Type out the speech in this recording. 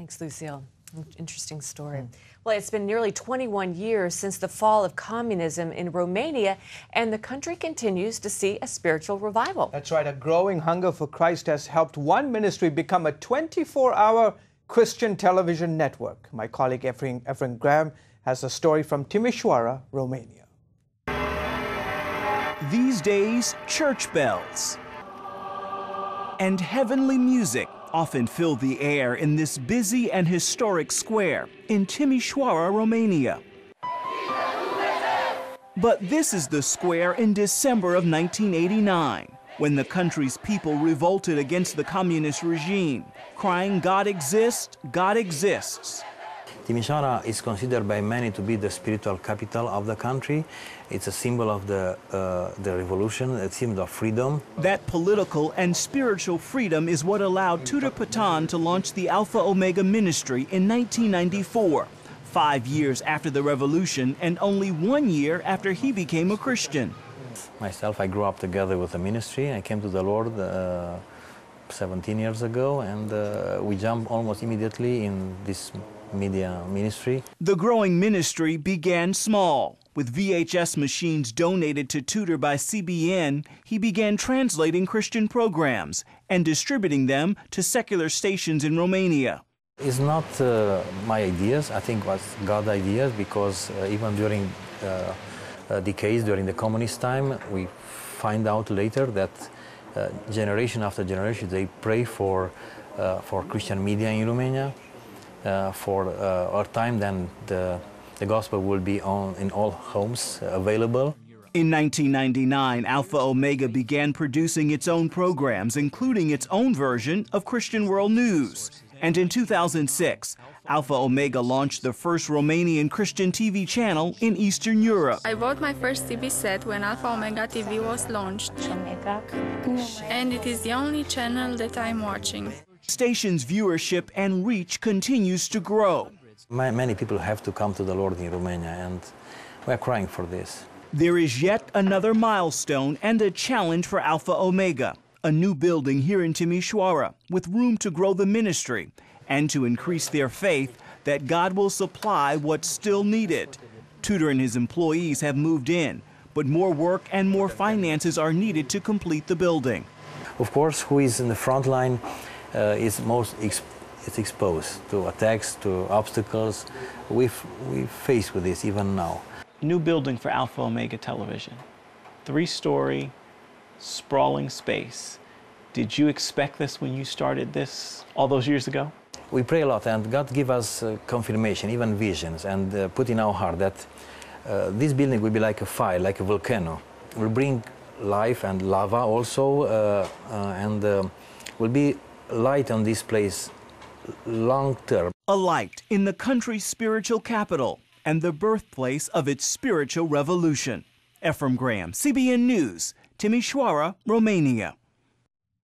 Thanks, Lucille. Interesting story. Well, it's been nearly 21 years since the fall of communism in Romania, and the country continues to see a spiritual revival. That's right. A growing hunger for Christ has helped one ministry become a 24-hour Christian television network. My colleague Efren Graham has a story from Timisoara, Romania. These days, church bells and heavenly music often fill the air in this busy and historic square in Timisoara, Romania. But this is the square in December of 1989, when the country's people revolted against the communist regime, crying, "God exists, God exists." Timisoara is considered by many to be the spiritual capital of the country. It's a symbol of the revolution, a symbol of freedom. That political and spiritual freedom is what allowed Tudor Petan to launch the Alfa Omega ministry in 1994, 5 years after the revolution and only 1 year after he became a Christian. Myself, I grew up together with the ministry. I came to the Lord 17 years ago, and we jumped almost immediately in this media ministry. The growing ministry began small. With VHS machines donated to Tudor by CBN, he began translating Christian programs and distributing them to secular stations in Romania. It's not my ideas, I think it was God's ideas, because even during decades, during the communist time, we find out later that generation after generation, they pray for Christian media in Romania. For our time, then the gospel will be in all homes available. In 1999, Alfa Omega began producing its own programs, including its own version of Christian World News. And in 2006, Alfa Omega launched the first Romanian Christian TV channel in Eastern Europe. I bought my first TV set when Alfa Omega TV was launched, and it is the only channel that I'm watching. Station's viewership and reach continues to grow. Many people have to come to the Lord in Romania, and we're crying for this. There is yet another milestone and a challenge for Alfa Omega, a new building here in Timisoara with room to grow the ministry and to increase their faith that God will supply what's still needed. Tudor and his employees have moved in, but more work and more finances are needed to complete the building. Of course, who is in the front line is most exposed to attacks, to obstacles. We face with this even now. New building for Alfa Omega Television. 3-story, sprawling space. Did you expect this when you started this all those years ago? We pray a lot, and God give us confirmation, even visions, and put in our heart that this building will be like a fire, like a volcano. It will bring life and lava also, and will be light on this place long term. A light in the country's spiritual capital and the birthplace of its spiritual revolution. Efren Graham, CBN News, Timisoara, Romania.